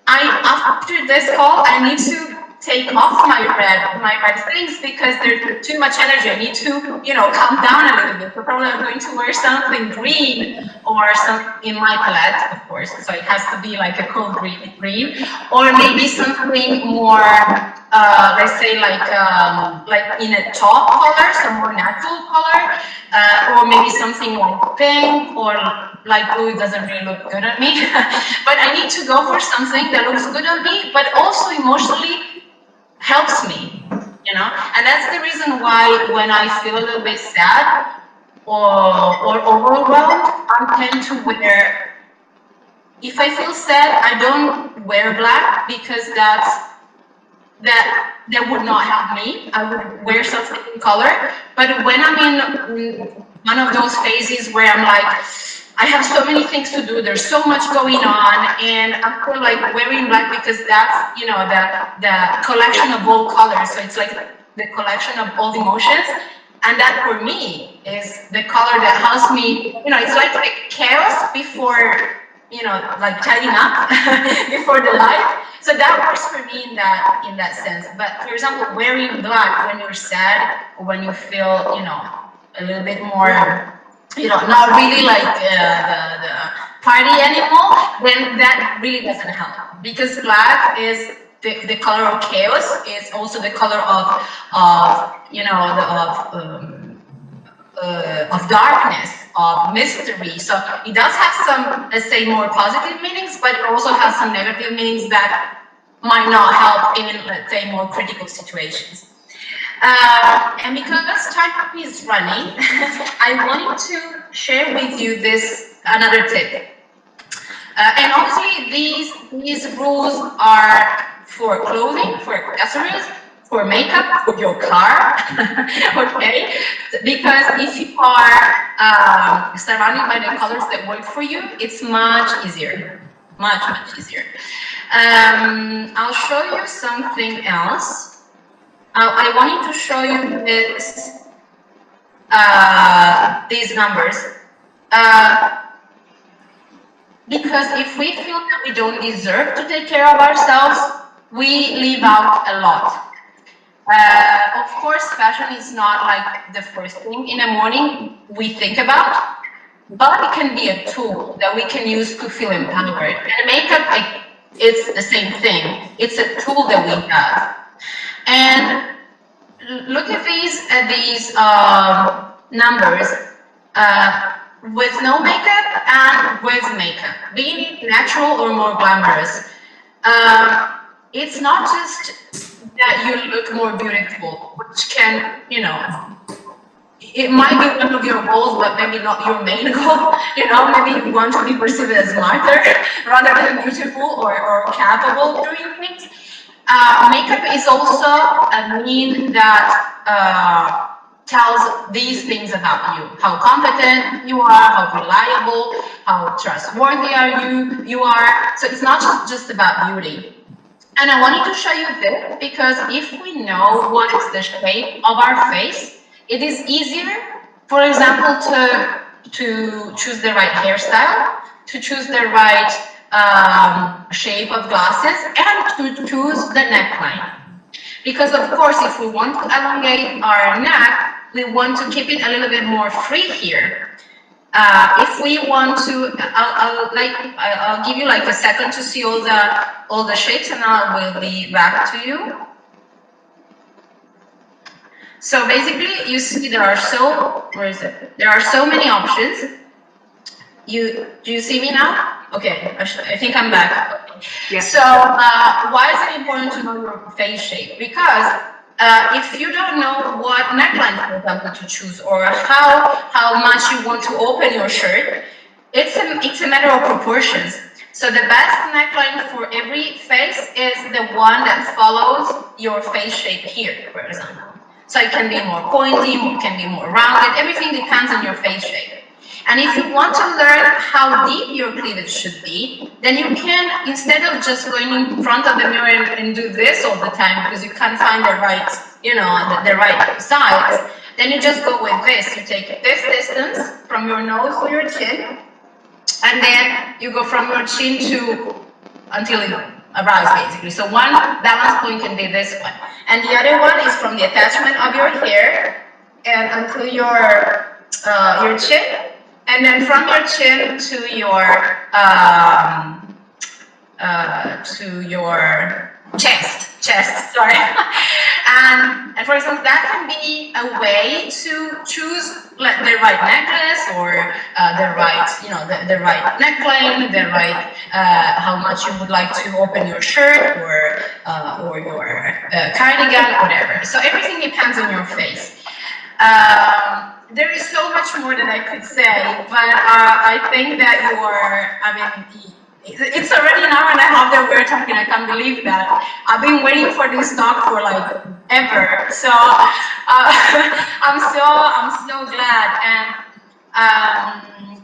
After this call, I need to take off my red things because there's too much energy. I need to, calm down a little bit. So probably I'm going to wear something green or some in my palette, of course. So it has to be like a cool green, or maybe something more, let's say like in a top color, some more natural color, or maybe something like pink or light blue. Doesn't really look good on me, but I need to go for something that looks good on me, but also emotionally helps me, and that's the reason why when I feel a little bit sad or overwhelmed, I tend to wear, if I feel sad, I don't wear black because that would not help me. I would wear something in color. But when I'm in one of those phases where I'm like, I have so many things to do, there's so much going on, and I feel like wearing black because that's, the collection of all colors. So it's like the collection of all emotions. And that for me is the color that helps me, it's like chaos before, like tidying up before the light. So that works for me in that sense. But for example, wearing black when you're sad or when you feel, a little bit more, not really like the party animal, then that really doesn't help, because black is the color of chaos. It's also the color of darkness, of mystery. So it does have some, let's say, more positive meanings, but it also has some negative meanings that might not help in, let's say, more critical situations. And because time is running, I wanted to share with you another tip. And obviously these rules are for clothing, for accessories, for makeup, for your car, okay? Because if you are surrounded by the colors that work for you, it's much easier, much easier. I'll show you something else. I wanted to show you these numbers. Because if we feel that we don't deserve to take care of ourselves, we leave out a lot. Of course, fashion is not like the first thing in the morning we think about, but it can be a tool that we can use to feel empowered. And makeup, it's the same thing. It's a tool that we have. And look at these numbers. With no makeup and with makeup, being it natural or more glamorous. It's not just that you look more beautiful, which can, it might be one of your goals, but maybe not your main goal. Maybe you want to be perceived as smarter rather than beautiful or capable of doing things. Makeup is also a mean that tells these things about you: how competent you are, how reliable, how trustworthy you are. So it's not just about beauty. And I wanted to show you this because if we know what is the shape of our face, it is easier, for example, to choose the right hairstyle, to choose the right shape of glasses, and to choose the neckline. Because of course, if we want to elongate our neck, we want to keep it a little bit more free here. If we want to, I'll give you like a second to see all the shapes, and I will be back to you. So basically, you see there are so many options. do you see me now? Okay, I think I'm back. Yeah. So why is it important to know your face shape? Because if you don't know what neckline, for example, to choose, or how much you want to open your shirt, it's a matter of proportions. So the best neckline for every face is the one that follows your face shape here, for example. So it can be more pointy, it can be more rounded. Everything depends on your face shape. And if you want to learn how deep your cleavage should be, then you can, instead of just going in front of the mirror and do this all the time because you can't find the right, the right size, then you just go with this. You take this distance from your nose to your chin, and then you go from your chin to until it arrives, basically. So one balance point can be this one, and the other one is from the attachment of your hair and until your chin. And then from your chin to your chest, sorry. and for example, that can be a way to choose the right necklace or the right, the right neckline, the right how much you would like to open your shirt or your cardigan, whatever. So everything depends on your face. There is so much more that I could say, but I think that it's already an hour and a half that we're talking. I can't believe that. I've been waiting for this talk for like ever. So I'm so glad. And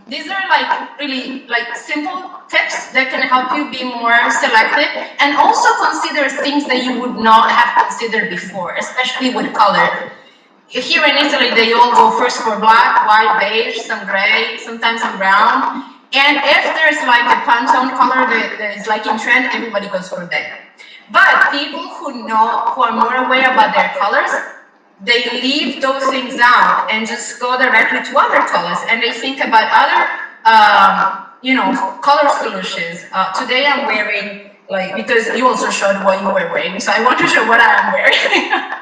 these are like really like simple tips that can help you be more selective and also consider things that you would not have considered before, especially with color. Here in Italy, they all go first for black, white, beige, some gray, sometimes some brown. And if there's like a Pantone color that is like in trend, everybody goes for that. But people who are more aware about their colors, they leave those things out and just go directly to other colors. And they think about other, color solutions. Today I'm wearing, because you also showed what you were wearing, so I want to show what I'm wearing.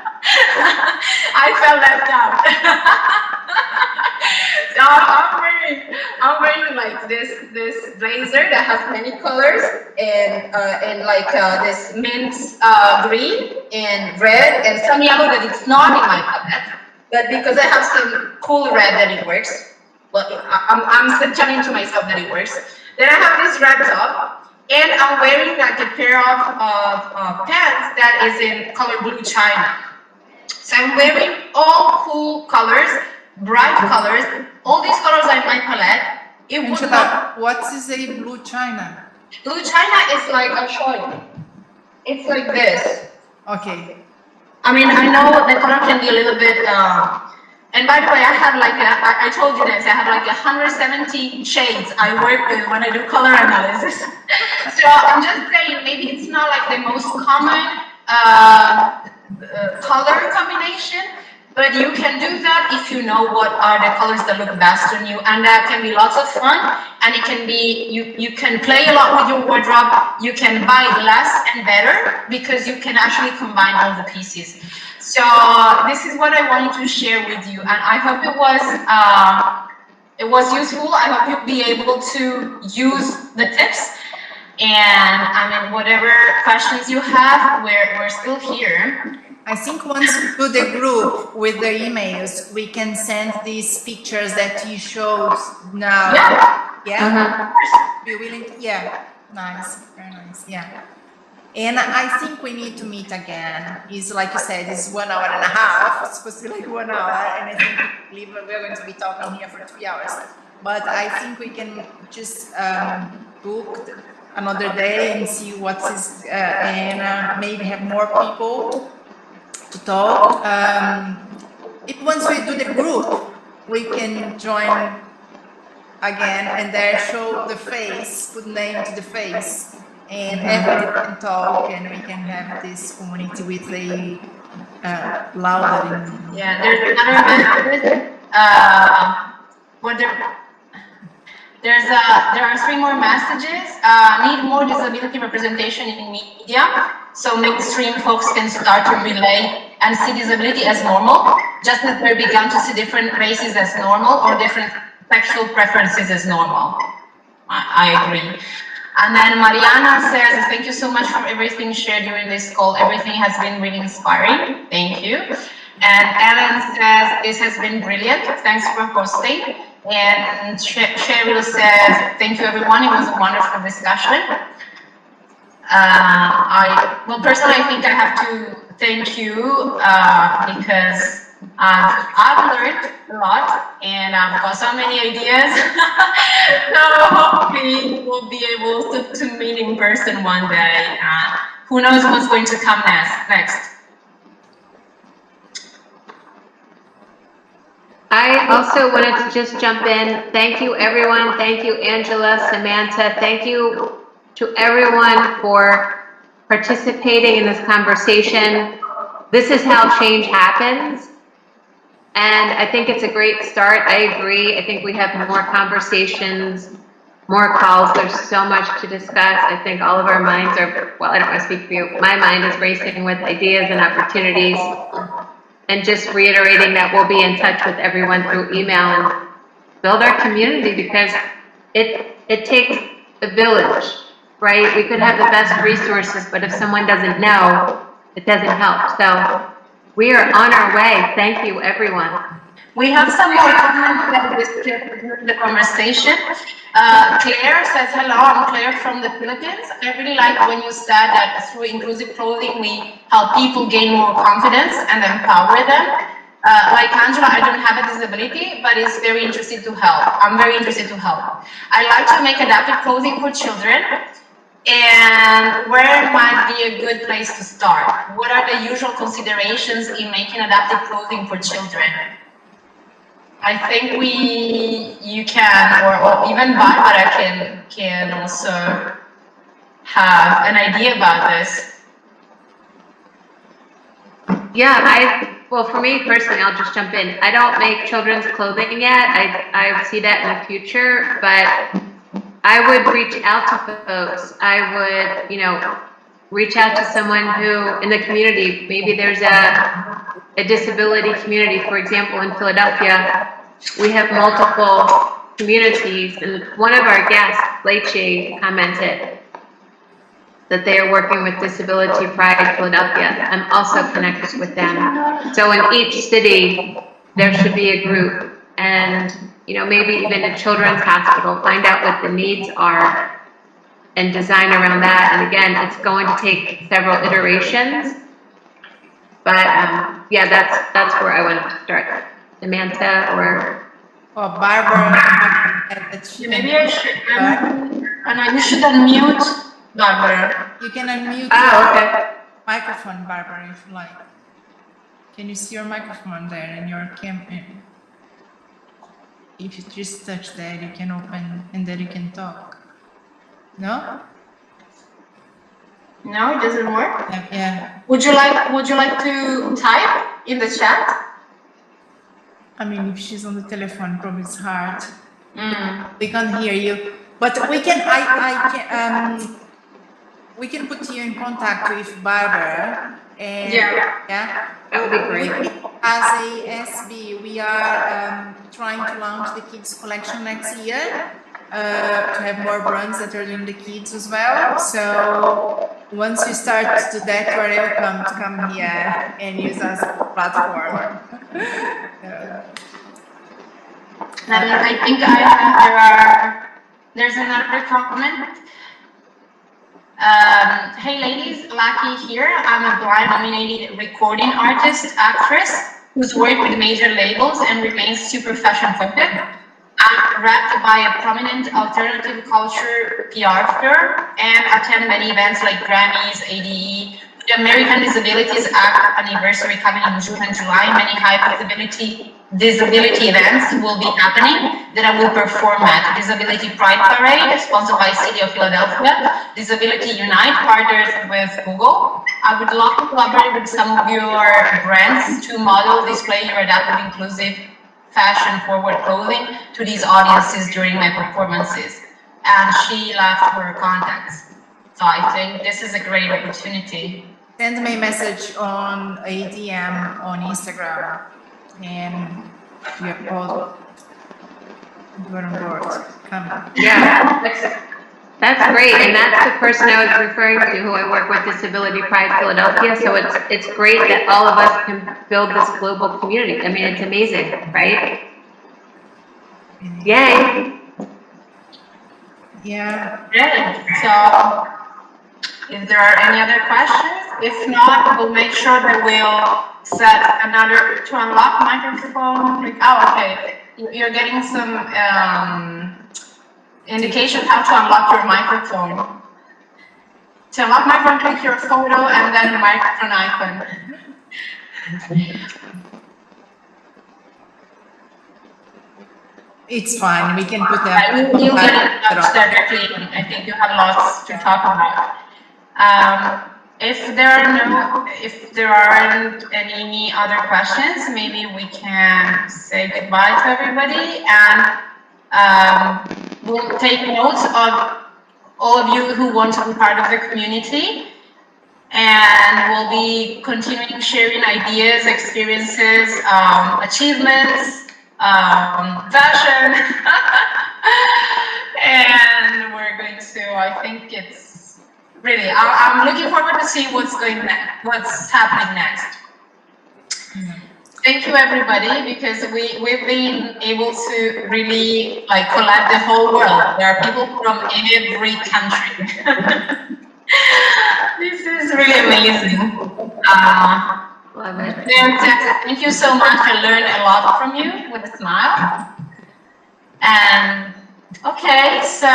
I felt left out. So I'm wearing like this blazer that has many colors and like this mint green and red and some yellow that it's not in my palette. But because I have some cool red that it works. Well, I'm telling to myself that it works. Then I have this red top. And I'm wearing like a pair of pants that is in color blue china. So I'm wearing all cool colors, bright colors. All these colors are in my palette. What is a blue china? Blue china is like, I'll show you. It's like this. Okay. I mean, I know the color can be a little bit, and by the way, I have like I told you this, I have like 170 shades I work with when I do color analysis. So I'm just saying, maybe it's not like the most common color combination, but you can do that if you know what are the colors that look best on you, and that can be lots of fun. And it can be you can play a lot with your wardrobe. You can buy less and better because you can actually combine all the pieces. So this is what I wanted to share with you, and I hope it was useful. I hope you'll be able to use the tips. And I mean, whatever questions you have, we're still here. I think once we do the group with the emails, we can send these pictures that you showed now. Yeah? Be willing to? Yeah. Nice. Very nice. Yeah. And I think we need to meet again. It's like you said, it's 1 hour and a half. It's supposed to be like 1 hour. And I think we're going to be talking here for 3 hours. But I think we can just book another day and see what is, and maybe have more people to talk. If once we do the group, we can join again and there show the face, put name to the face, and everybody can talk and we can have this community with a louder. Yeah, there's another message. There are 3 more messages. Need more disability representation in media, so mainstream folks can start to relate and see disability as normal, just as we're begun to see different races as normal or different sexual preferences as normal. I agree. And then Mariana says, thank you so much for everything shared during this call. Everything has been really inspiring. Thank you. And Ellen says, this has been brilliant. Thanks for hosting. And Cheryl says, thank you, everyone. It was a wonderful discussion. Well, personally, I think I have to thank you because I've learned a lot and I've got so many ideas. So hopefully we'll be able to meet in person one day. Who knows what's going to come next. I also wanted to just jump in. Thank you, everyone. Thank you, Angela, Samantha. Thank you to everyone for participating in this conversation. This is how change happens. And I think it's a great start. I agree. I think we have more conversations, more calls. There's so much to discuss. I think all of our minds are, well, I don't want to speak for you. My mind is racing with ideas and opportunities. And just reiterating that we'll be in touch with everyone through email and build our community, because it takes a village, right? We could have the best resources, but if someone doesn't know, it doesn't help. So we are on our way. Thank you, everyone. We have some more comments that during the conversation. Claire says, hello, I'm Claire from the Philippines. I really like when you said that through inclusive clothing, we help people gain more confidence and empower them. Like Angela, I don't have a disability, but is very interested to help. I'm very interested to help. I like to make adapted clothing for children. And where might be a good place to start? What are the usual considerations in making adapted clothing for children? I think you can, or even Barbara can also have an idea about this. Yeah, well, for me personally, I'll just jump in. I don't make children's clothing yet. I see that in the future, but I would reach out to folks. I would, reach out to someone who in the community, maybe there's a disability community. For example, in Philadelphia, we have multiple communities, and one of our guests, Leche, commented that they are working with Disability Pride Philadelphia. I'm also connected with them. So in each city, there should be a group, and maybe even a children's hospital, find out what the needs are and design around that. And again, it's going to take several iterations, but yeah, that's where I want to start. Samantha or Barbara. Maybe I should. Anna, you should unmute Barbara. You can unmute okay. Microphone, Barbara, if you like. Can you see your microphone there and your camera? If you just touch that, you can open and then you can talk. No? No, it doesn't work. Yeah. Would you like to type in the chat? I mean, if she's on the telephone, probably it's hard. We can't hear you, but we can. We can put you in contact with Barbara. And yeah, that would be great. As a SB, we are trying to launch the kids collection next year. To have more brands that are doing the kids as well. So once you start to do that, you're welcome to come here and use us as a platform. I think there's another comment. Hey ladies, Lucky here. I'm a blind-nominated recording artist, actress, who's worked with major labels and remains super fashion-focused. I'm wrapped by a prominent alternative culture PR firm and attend many events like Grammys, ADE. The American Disabilities Act anniversary coming in June and July, many high disability events will be happening that I will perform at. Disability Pride Parade, sponsored by City of Philadelphia. Disability Unite, partnered with Google. I would love to collaborate with some of your brands to model, display your adaptive, inclusive, fashion-forward clothing to these audiences during my performances. And she left her contacts. So I think this is a great opportunity. Send me a message on a DM on Instagram, and we are all. You're on board. Come. Yeah, that's great, and that's the person I was referring to, who I work with, Disability Pride Philadelphia. So it's great that all of us can build this global community. I mean, it's amazing, right? Yay! Yeah. Great. So, if there are any other questions, if not, we'll make sure that we'll set another to unlock microphone. Oh, okay. You're getting some indication how to unlock your microphone. To unlock microphone, click your photo and then microphone icon. It's fine. We can put that. You'll get it directly. I think you have lots to talk about. If there aren't any other questions, maybe we can say goodbye to everybody, and we'll take notes of all of you who want to be part of the community, and we'll be continuing sharing ideas, experiences, achievements, fashion, and we're going to, I think it's really, I'm looking forward to see what's happening next. Thank you, everybody, because we've been able to really like collect the whole world. There are people from every country. This is really amazing. Love it. Thank you so much. I learned a lot from you with a smile. And okay, so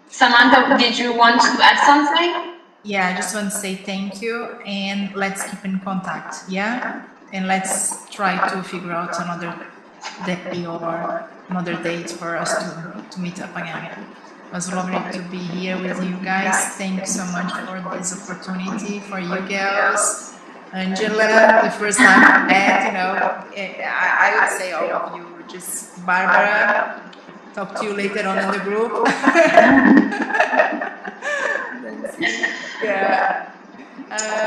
Samantha, did you want to add something? Yeah, I just want to say thank you, and let's keep in contact. Yeah, and let's try to figure out another day or another date for us to meet up again. It was lovely to be here with you guys. Thank you so much for this opportunity, for you girls. Angela, the first time I met, you know, I would say all of you, just Barbara. Talk to you later on in the group. Yeah.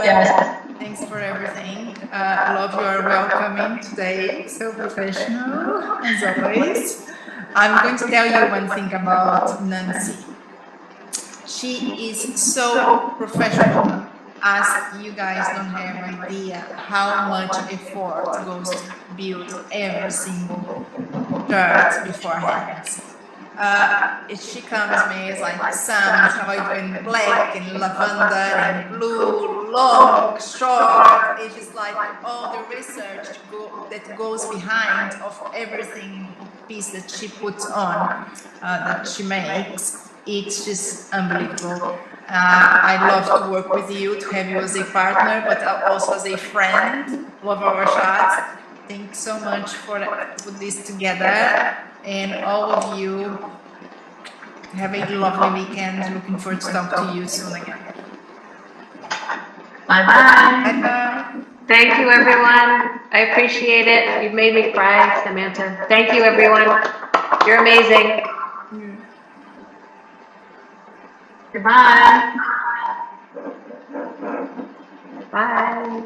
Yes. Thanks for everything. Love your welcoming today. So professional, as always. I'm going to tell you one thing about Nancy. She is so professional, as you guys don't have idea how much effort goes to build every single shirt beforehand. She comes to me, it's like some trabalho in black and lavender and blue, long, short. It's just like all the research that goes behind of everything piece that she puts on, that she makes. It's just unbelievable. I love to work with you, to have you as a partner, but also as a friend. Love our shots. Thanks so much for put this together, and all of you have a lovely weekend. Looking forward to talk to you soon again. Bye bye. Bye bye. Thank you, everyone. I appreciate it. You've made me cry, Samantha. Thank you, everyone. You're amazing. Goodbye. Bye.